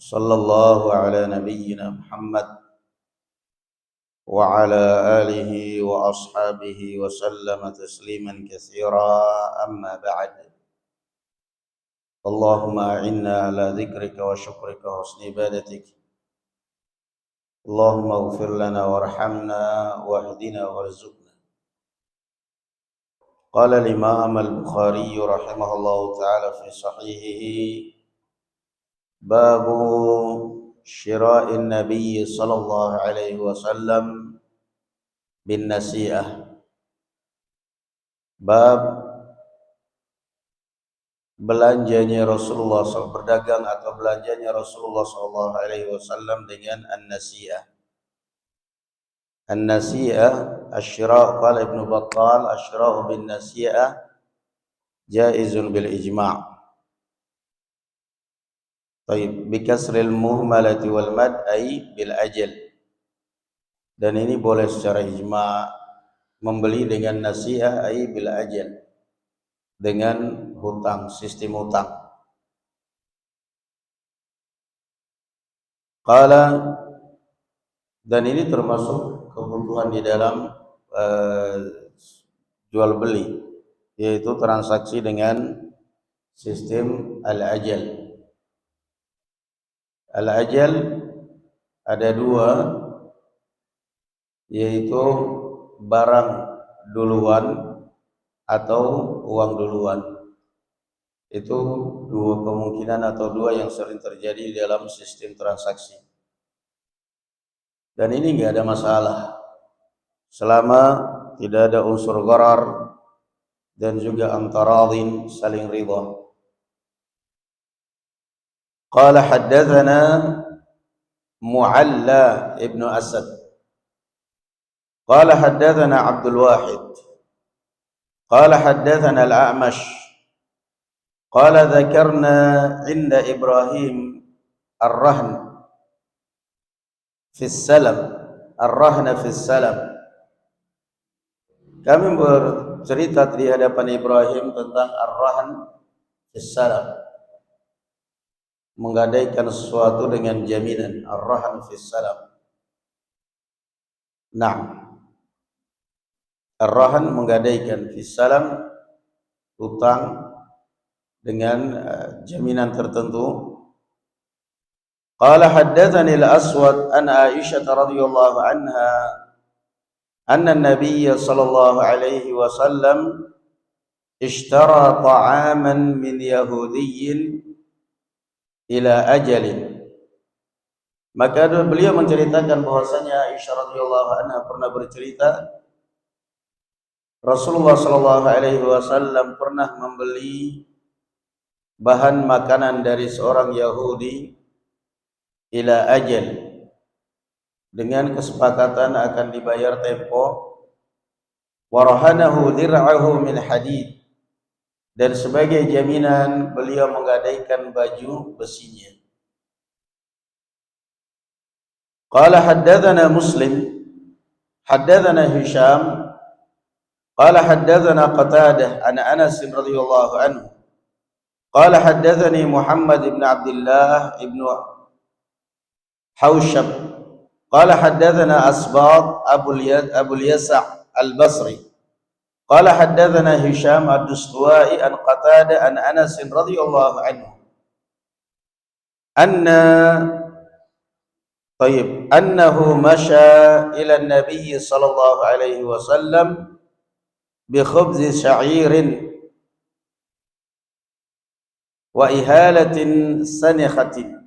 صلى الله على نبينا محمد وعلى آله وأصحابه وسلم تسليما كثيرا أما بعد اللهم أعنا على ذكرك وشكرك وحسن عبادتك اللهم اغفر لنا وارحمنا واهدنا وارزقنا. قال الإمام البخاري رحمه الله تعالى في صحيحه باب شراء النبي صلى الله عليه وسلم بالنسيئة. Bab belanjanya Rasulullah SAW, berdagang atau belanjanya Rasulullah sallallahu alaihi wasallam dengan an-nasi'ah. An-nasi'ah asy-syira' qala Ibnu Battal asy-syira'u bin nasi'ah jaizun bil ijma'. Baik, bi kasril muhmalati wal mad ay bil ajal. Dan ini boleh secara ijma' membeli dengan nasi'ah ay bil ajal, dengan hutang, sistem hutang. Qala, dan ini termasuk kebutuhan di dalam jual beli, yaitu transaksi dengan sistem al-ajal. Al-ajal ada dua, yaitu barang duluan atau uang duluan. Itu dua kemungkinan atau dua yang sering terjadi dalam sistem transaksi. Dan ini enggak ada masalah selama tidak ada unsur gharar dan juga antaradin, saling ridha. Qala haddatsana Mu'alla ibnu Asad qala haddatsana Abdul Wahid qala haddatsana Al-A'mash qala dzakarna 'inda Ibrahim ar-rahn fi salam, ar-rahna fi salam. Kami bercerita di hadapan Ibrahim tentang ar-rahn fi salam, menggadaikan sesuatu dengan jaminan, ar-rahn fi salam. Nah, ar-rahn menggadaikan fi salam, hutang dengan jaminan tertentu. Qala haddatsani al-Aswad an Aisyah radhiyallahu anha anna an-nabiy sallallahu alaihi wasallam ishtara ta'aman min yahudiyyin ila ajalin. Maka beliau menceritakan bahwasanya Aisyah radhiyallahu anha pernah bercerita Rasulullah sallallahu alaihi wasallam pernah membeli bahan makanan dari seorang Yahudi ila ajal, dengan kesepakatan akan dibayar tempo. Warahanahu dir'ahu min hadid, dan sebagai jaminan beliau menggadaikan baju besinya. Qala haddatsana Muslim haddatsana Hisham qala haddatsana Qatadah an Anas radhiyallahu anhu qala haddatsani Muhammad ibn Abdullah ibn Haushab qala haddatsana Asbaq Abu Yasa' al-Basri qala haddatsana Hisham ad-Dustuwai an Qatadah an Anas radhiyallahu anhu annahu masya ila an-nabiy sallallahu alaihi wasallam bi khubz sha'irin wa ihalatin sanikhatin.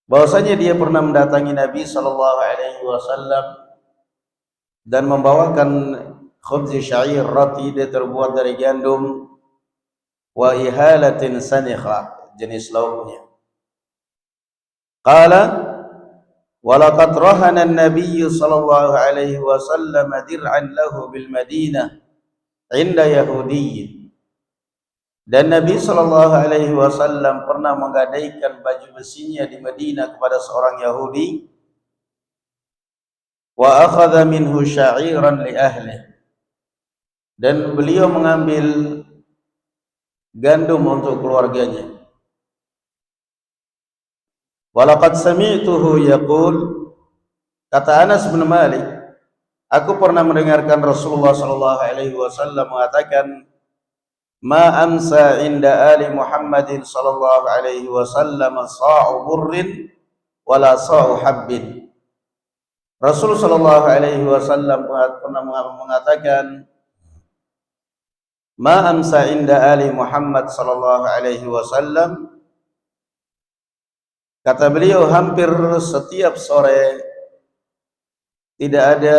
Bahwasanya dia pernah mendatangi Nabi sallallahu alaihi wasallam dan membawakan khubz syair, roti dia terbuat dari gandum, wa ihalatin sanikha, jenis lauknya. Qala wa laqad rahana an-nabiy sallallahu alaihi wasallam dir'an lahu bil Madinah 'inda yahudiyyin. Dan Nabi sallallahu alaihi wasallam pernah menggadaikan baju besinya di Madinah kepada seorang Yahudi. Wa akhadha minhu sya'iran li ahlihi, dan beliau mengambil gandum untuk keluarganya. Walaqad sami'tuhu yaqul, kata Anas bin Malik, aku pernah mendengarkan Rasulullah sallallahu alaihi wasallam mengatakan, ma amsa inda ali Muhammadin sallallahu alaihi wasallam sa'u burrin wala sa'u habbin. Rasul sallallahu alaihi wasallam pernah mengatakan, ma amsa inda ali Muhammad sallallahu alaihi wasallam, kata beliau, hampir setiap sore tidak ada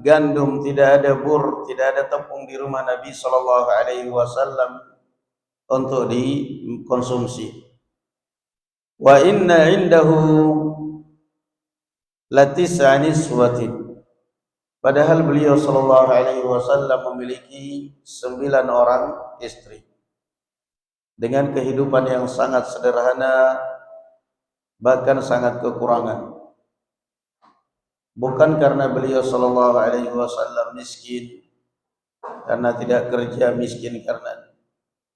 gandum, tidak ada bur, tidak ada tepung di rumah Nabi sallallahu alaihi wasallam untuk dikonsumsi. Wa inna indahu latis'a niswatin. Padahal beliau sallallahu alaihi wasallam memiliki 9 orang istri dengan kehidupan yang sangat sederhana, bahkan sangat kekurangan. Bukan karena beliau sallallahu alaihi wasallam miskin, karena tidak kerja, miskin karena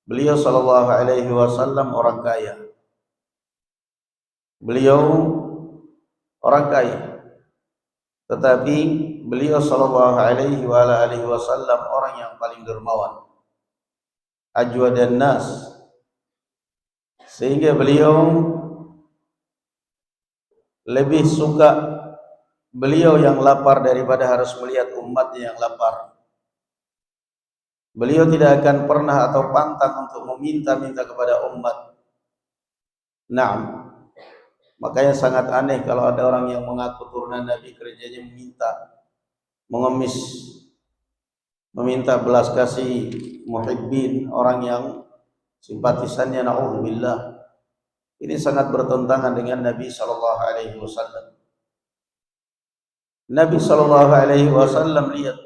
beliau sallallahu alaihi wasallam orang kaya. Beliau orang kaya, tetapi beliau sallallahu alaihi wasallam orang yang paling dermawan, ajwadan nas, sehingga beliau lebih suka beliau yang lapar daripada harus melihat umatnya yang lapar. Beliau tidak akan pernah atau pantang untuk meminta-minta kepada umat. Naam. Makanya sangat aneh kalau ada orang yang mengaku turunan Nabi kerjanya meminta, mengemis, meminta belas kasih muhibbin, orang yang simpatisannya, na'udzubillah. Ini sangat bertentangan dengan Nabi sallallahu alaihi wasallam. Nabi sallallahu alaihi wasallam lihat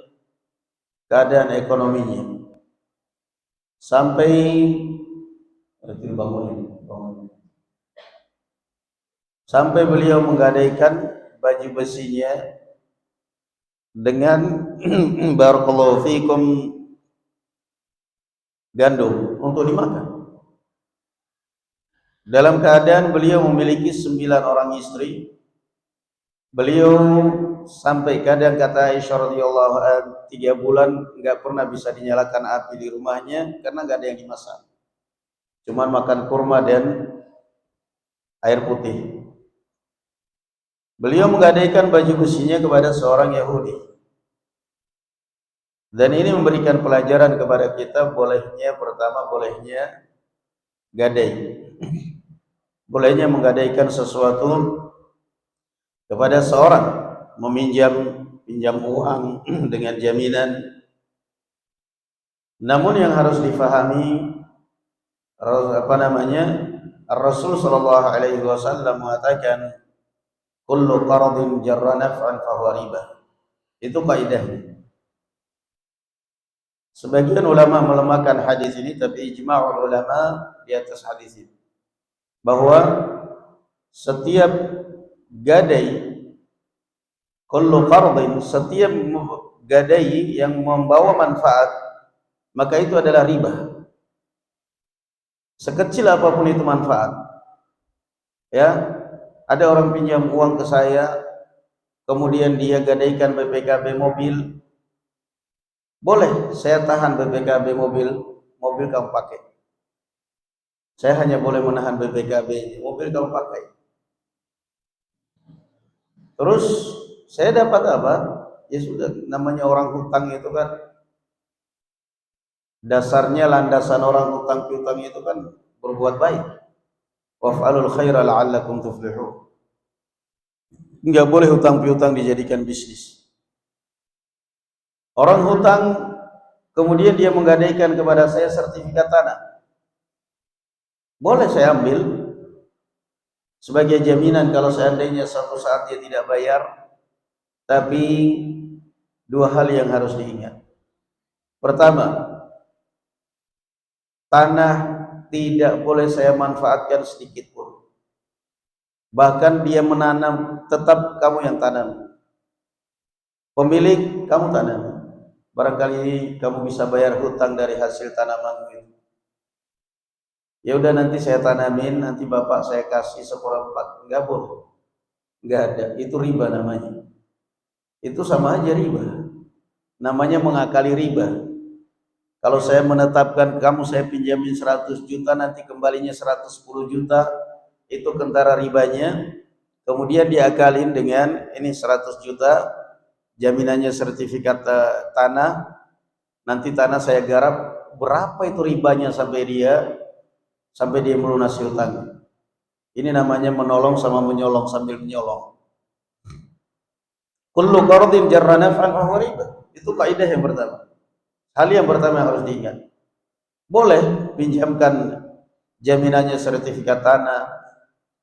keadaan ekonominya sampai beliau menggadaikan baju besinya dengan barakallahu fikum gandum untuk dimakan. Dalam keadaan beliau memiliki 9 orang istri, beliau sampai kadang, kata Aisyah radhiyallahu anha, 3 bulan enggak pernah bisa dinyalakan api di rumahnya karena enggak ada yang dimasak. Cuman makan kurma dan air putih. Beliau menggadaikan baju besinya kepada seorang Yahudi. Dan ini memberikan pelajaran kepada kita, bolehnya gadai. Bolehnya menggadaikan sesuatu kepada seorang, pinjam uang dengan jaminan. Namun yang harus difahami, Rasul sallallahu alaihi wasallam mengatakan, kullu qaradin jarra naf'an fahuwa riba. Itu kaidahnya. Sebagian ulama melemahkan hadis ini, tapi ijma'ul ulama di atas hadis ini, bahwa setiap gadai, kullu qardin, setiap gadai yang membawa manfaat, maka itu adalah riba. Sekecil apapun itu manfaat. Ya, ada orang pinjam uang ke saya, kemudian dia gadaikan BPKB mobil. Boleh saya tahan BPKB mobil kamu pakai. Saya hanya boleh menahan BPKB, mobil kamu pakai. Terus saya dapat apa? Ya sudah, namanya orang hutang itu kan, dasarnya landasan orang hutang piutang itu kan berbuat baik. Waf'alul khaira la'allakum tuflihun. Enggak boleh hutang piutang dijadikan bisnis. Orang hutang kemudian dia menggadaikan kepada saya sertifikat tanah. Boleh saya ambil sebagai jaminan kalau seandainya suatu saat dia tidak bayar. Tapi 2 hal yang harus diingat. Pertama, tanah tidak boleh saya manfaatkan sedikit pun. Bahkan dia menanam, tetap kamu yang tanam. Pemilik kamu tanam. Barangkali kamu bisa bayar hutang dari hasil tanamanmu itu. Ya udah nanti saya tanamin, nanti bapak saya kasih 1/4. Enggak boleh, enggak ada. Itu riba namanya. Itu sama aja riba. Namanya mengakali riba. Kalau saya menetapkan kamu saya pinjamin 100 juta, nanti kembalinya 110 juta, itu kentara ribanya. Kemudian diakalin dengan ini 100 juta, jaminannya sertifikat tanah, nanti tanah saya garap, berapa itu ribanya sampai dia melunasi hutang. Ini namanya menolong sama menyolong sambil menyolong. Kullu qardin jarra naf'an fa huwa riba. Itu kaidah yang pertama. Hal yang pertama yang harus diingat. Boleh pinjamkan jaminannya sertifikat tanah,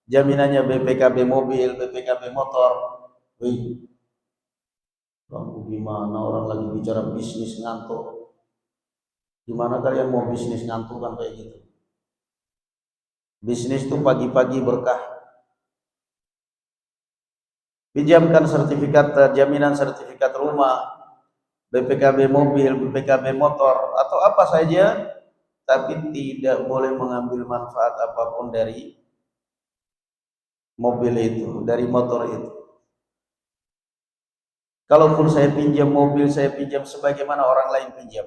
jaminannya BPKB mobil, BPKB motor. Wih, kamu gimana, orang lagi bicara bisnis ngantuk? Gimana kalian mau bisnis ngantuk kan kayak gitu? Bisnis tuh pagi-pagi berkah. Pinjamkan sertifikat jaminan sertifikat rumah, BPKB mobil, BPKB motor, atau apa saja, tapi tidak boleh mengambil manfaat apapun dari mobil itu, dari motor itu. Kalaupun saya pinjam mobil, saya pinjam sebagaimana orang lain pinjam.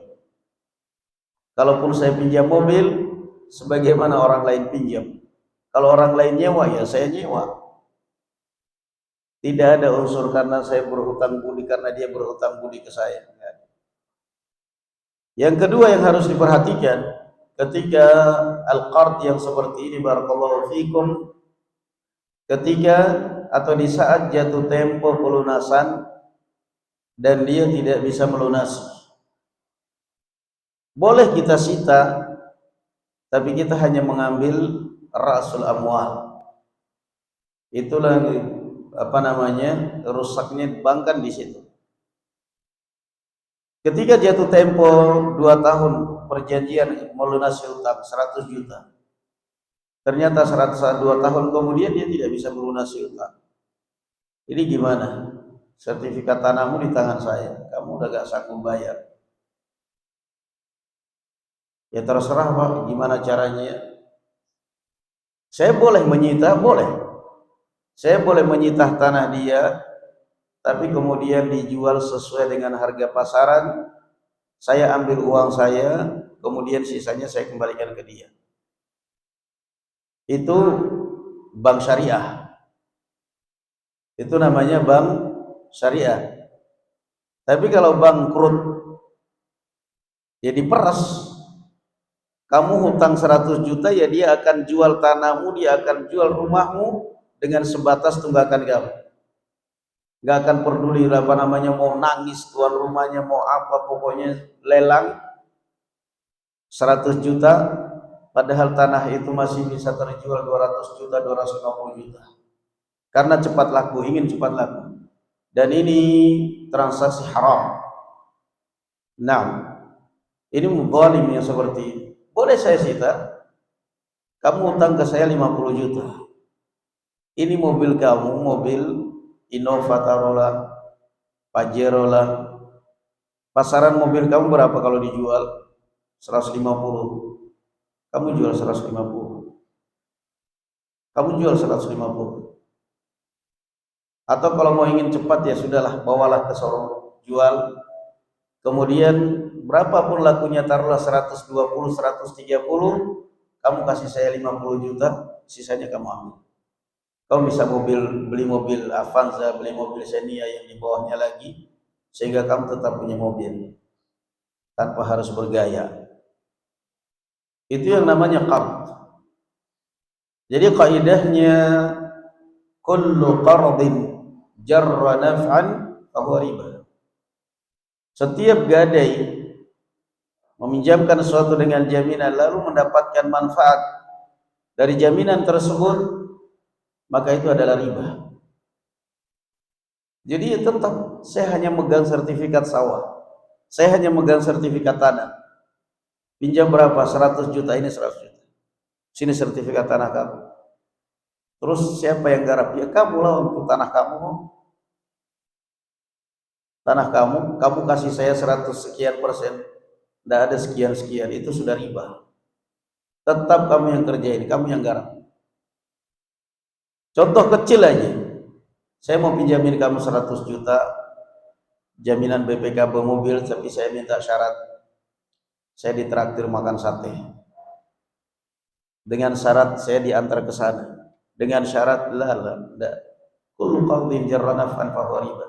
Kalaupun saya pinjam mobil, sebagaimana orang lain pinjam. Kalau orang lain nyewa, ya saya nyewa. Tidak ada unsur karena saya berhutang budi, karena dia berhutang budi ke saya. Yang kedua yang harus diperhatikan ketika al-qard yang seperti ini, barakallahu fikum, ketika atau di saat jatuh tempo pelunasan dan dia tidak bisa melunasi, boleh kita sita, tapi kita hanya mengambil rasul amwal. Itulah apa namanya, rusaknya bank kan di situ. Ketika jatuh tempo 2 tahun perjanjian melunasi hutang 100 juta, ternyata 102 tahun kemudian dia tidak bisa melunasi hutang. Ini gimana? Sertifikat tanahmu di tangan saya, kamu udah gak sanggup bayar. Ya terserah Pak, gimana caranya? Saya boleh menyita, boleh. Saya boleh menyita tanah dia, tapi kemudian dijual sesuai dengan harga pasaran. Saya ambil uang saya, kemudian sisanya saya kembalikan ke dia. Itu bank syariah. Itu namanya bank syariah. Tapi kalau bangkrut, ya diperas. Kamu hutang 100 juta, ya dia akan jual tanahmu, dia akan jual rumahmu dengan sebatas tunggakan kamu. Gak akan peduli apa namanya, mau nangis tuan rumahnya, mau apa, pokoknya lelang 100 juta, padahal tanah itu masih bisa terjual 200 juta, 250 juta. Karena cepat laku, ingin cepat laku. Dan ini transaksi haram. Nah, ini zalim yang seperti ini. Boleh saya sita, kamu utang ke saya 50 juta. Ini mobil kamu, mobil Innova taruhlah, Pajero lah. Pasaran mobil kamu berapa kalau dijual? 150. Kamu jual 150. Kamu jual 150. Atau kalau mau ingin cepat, ya sudahlah, bawalah ke showroom, jual. Kemudian berapapun lakunya, taruhlah 120, 130, kamu kasih saya 50 juta, sisanya kamu ambil. Kamu bisa beli mobil Avanza, beli mobil Xenia yang di bawahnya lagi, sehingga kamu tetap punya mobil tanpa harus bergaya. Itu yang namanya qard. Jadi kaidahnya, kullu qardin jarra naf'an fa huwa riba. Setiap gadai meminjamkan sesuatu dengan jaminan lalu mendapatkan manfaat dari jaminan tersebut, maka itu adalah riba. Jadi tetap saya hanya megang sertifikat sawah, saya hanya megang sertifikat tanah. Pinjam berapa? 100 juta, ini 100 juta. Sini sertifikat tanah kamu. Terus siapa yang garap? Ya kamu lah, untuk tanah kamu. Tanah kamu kasih saya 100 sekian persen. Tidak ada sekian-sekian, itu sudah riba. Tetap kamu yang kerjain, kamu yang garap. Contoh kecil aja, saya mau pinjamin kamu 100 juta jaminan BPKB mobil, tapi saya minta syarat saya ditraktir makan sate, dengan syarat saya diantar ke sana, dengan syarat la kullu qardin jarra naf'an fa huwa riba.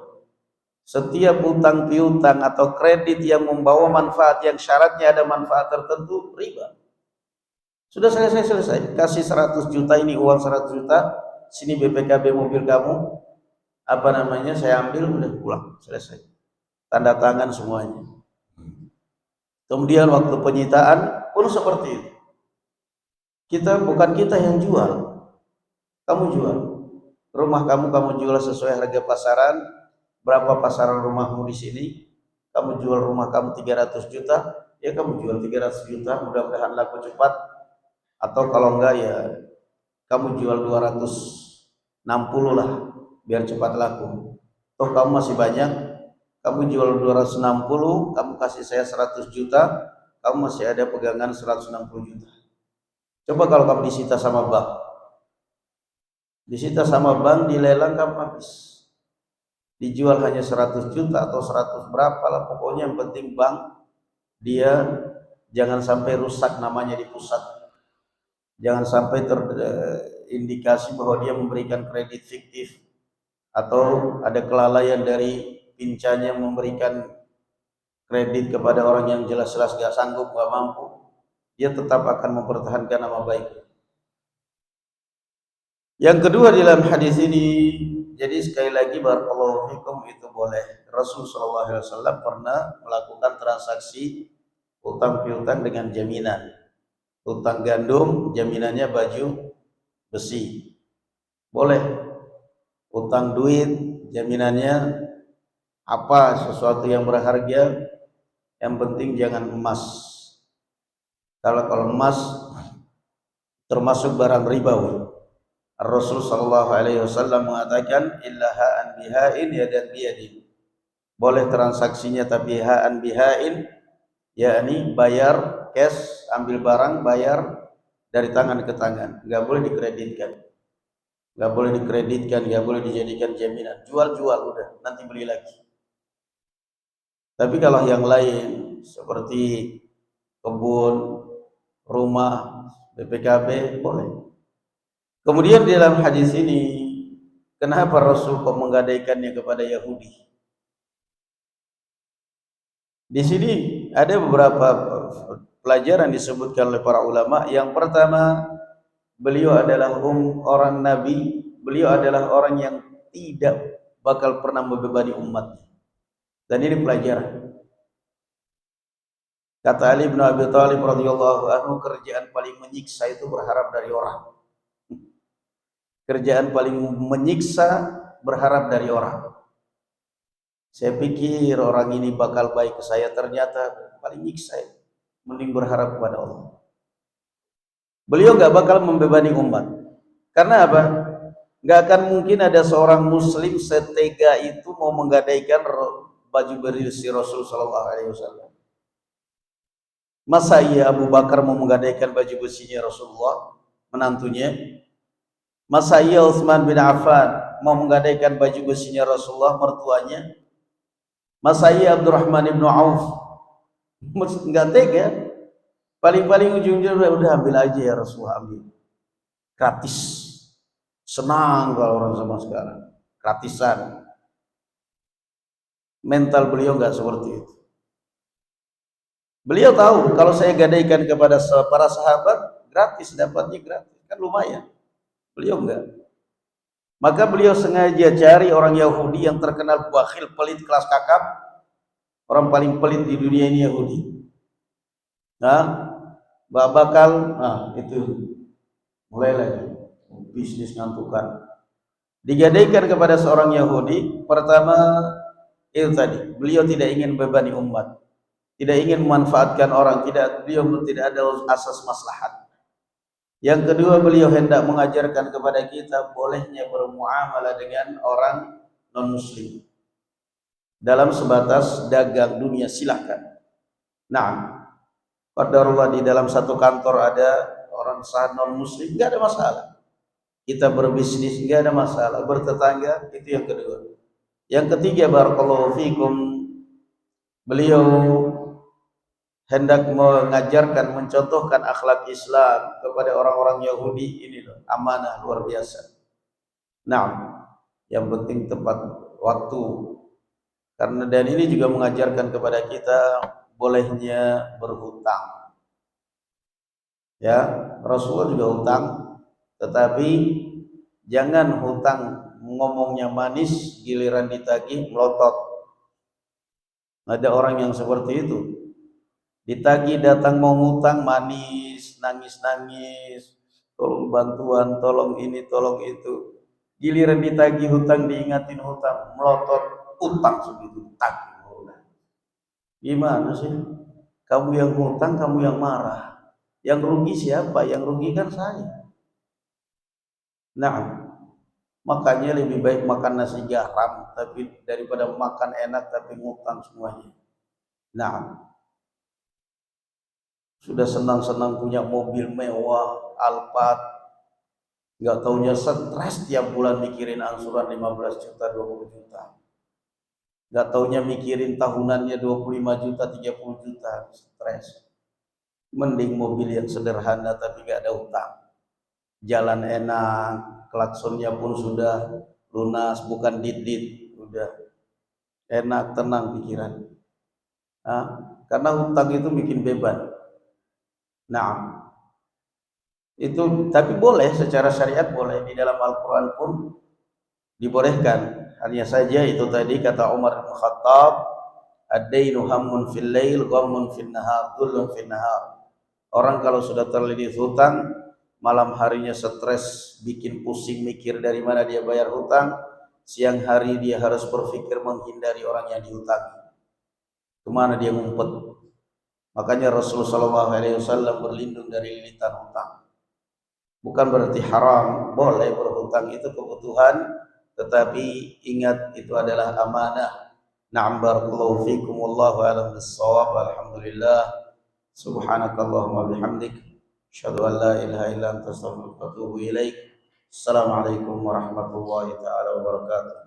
Setiap utang piutang atau kredit yang membawa manfaat yang syaratnya ada manfaat tertentu, riba. Sudah selesai. Kasih 100 juta, ini uang 100 juta, sini BPKB mobil kamu, apa namanya, saya ambil, udah pulang, selesai. Tanda tangan semuanya. Kemudian waktu penyitaan pun seperti itu. Bukan kita yang jual, kamu jual. Rumah kamu jual sesuai harga pasaran. Berapa pasaran rumahmu di sini? Kamu jual rumah kamu 300 juta, ya kamu jual 300 juta, mudah-mudahan laku cepat. Atau kalau enggak ya kamu jual 260 lah, biar cepat laku. Toh kamu masih banyak, kamu jual 260, kamu kasih saya 100 juta, kamu masih ada pegangan 160 juta. Coba kalau kamu disita sama bank, dilelang kamu habis. Dijual hanya 100 juta atau 100 berapa lah, pokoknya yang penting bank dia jangan sampai rusak namanya di pusat, jangan sampai terindikasi bahwa dia memberikan kredit fiktif atau ada kelalaian dari pincanya memberikan kredit kepada orang yang jelas-jelas gak sanggup, gak mampu. Dia tetap akan mempertahankan nama baik. Yang kedua di dalam hadis ini, jadi sekali lagi barakallahu fikum, itu boleh. Rasulullah SAW pernah melakukan transaksi utang piutang dengan jaminan. Utang gandum jaminannya baju besi, boleh. Utang duit jaminannya apa, sesuatu yang berharga, yang penting jangan emas. Kalau emas termasuk barang ribawi. Rasul sallallahu alaihi wasallam mengatakan illa ha'an bihain yadan biyadin. Boleh transaksinya tapi ha'an bihain, yakni bayar cash, ambil barang bayar dari tangan ke tangan, enggak boleh dikreditkan. Enggak boleh dikreditkan, enggak boleh dijadikan jaminan. Jual-jual udah, nanti beli lagi. Tapi kalau yang lain seperti kebun, rumah, BPKB boleh. Kemudian di dalam hadis ini, kenapa Rasul kok menggadaikannya kepada Yahudi? Di sini ada beberapa pelajaran disebutkan oleh para ulama. Yang pertama, beliau adalah orang Nabi, beliau adalah orang yang tidak bakal pernah membebani umatnya. Dan ini pelajaran. Kata Ali bin Abi Thalib radhiyallahu anhu, kerjaan paling menyiksa itu berharap dari orang. Kerjaan paling menyiksa berharap dari orang. Saya pikir orang ini bakal baik ke saya, ternyata paling nyiksa. Mending berharap kepada Allah. Beliau gak bakal membebani umat. Karena apa? Gak akan mungkin ada seorang muslim setega itu mau menggadaikan baju berisi Rasul sallallahu alaihi wasallam. Masa iya Abu Bakar mau menggadaikan baju besinya Rasulullah, menantunya? Masa iya Utsman bin Affan mau menggadaikan baju besinya Rasulullah, mertuanya? Masa iya Abdurrahman bin Auf? Enggak tega. Paling-paling ujung-ujungnya udah ambil aja ya Rasulullah, ambil. Gratis. Senang kalau orang zaman sekarang. Gratisan. Mental beliau enggak seperti itu. Beliau tahu kalau saya gadaikan kepada para sahabat, gratis, dapatnya gratis. Kan lumayan. Beliau enggak. Maka beliau sengaja cari orang Yahudi yang terkenal bakhil, pelit, kelas kakap. Orang paling pelit di dunia ini Yahudi. Itu mulailah bisnis ngantukan. Digadaikan kepada seorang Yahudi. Pertama itu tadi, beliau tidak ingin bebani umat, tidak ingin memanfaatkan orang, beliau tidak ada asas maslahat. Yang kedua, beliau hendak mengajarkan kepada kita bolehnya bermuamalah dengan orang non-muslim dalam sebatas dagang dunia, silahkan. Nah, qadarullah di dalam satu kantor ada orang sah non muslim nggak ada masalah. Kita berbisnis nggak ada masalah, bertetangga itu yang kedua. Yang ketiga, barakallahu fikum, beliau hendak mengajarkan, mencontohkan akhlak Islam kepada orang-orang Yahudi. Ini loh, amanah luar biasa. Nah, yang penting tepat waktu. Karena dan ini juga mengajarkan kepada kita bolehnya berhutang. Ya, Rasulullah juga hutang, tetapi jangan hutang ngomongnya manis, giliran ditagih melotot. Ada orang yang seperti itu. Ditagih datang mau ngutang manis, nangis-nangis, tolong bantuan, tolong ini, tolong itu. Giliran ditagih hutang, diingatin hutang, melotot, utang segitu, tagih. Gimana sih? Kamu yang hutang, kamu yang marah. Yang rugi siapa? Yang rugi kan saya. Nah, makanya lebih baik makan nasi garam tapi daripada makan enak tapi ngutang semuanya. Nah, sudah senang-senang punya mobil mewah, Alphard, nggak taunya stres tiap bulan mikirin angsuran 15 juta, 20 juta. Nggak taunya mikirin tahunannya 25 juta, 30 juta, stres. Mending mobil yang sederhana tapi nggak ada utang. Jalan enak, klaksonnya pun sudah lunas, bukan dit-dit, udah enak, tenang pikiran. Nah, karena hutang itu bikin beban. Nah, itu tapi boleh secara syariat, boleh di dalam Al-Quran pun dibolehkan. Hanya saja itu tadi kata Umar bin Khattab, ad-dainu hammun fil lail, ghammun fil nahar, dhullun fil nahar. Orang kalau sudah terlilit hutang, malam harinya stres, bikin pusing mikir dari mana dia bayar hutang, siang hari dia harus berpikir menghindari orang yang dihutangi, kemana dia ngumpet. Makanya Rasulullah SAW berlindung dari lilitan hutang. Bukan berarti haram, boleh berhutang, itu kebutuhan, tetapi ingat itu adalah amanah. Na'am, barakallahu fikum, wallahu a'lam bis-shawab. Alhamdulillah, subhanakallahumma bihamdik, asyhadu an la ilaha illa anta, astaghfiruka wa atubu ilaik. Assalamualaikum warahmatullahi taala wabarakatuh.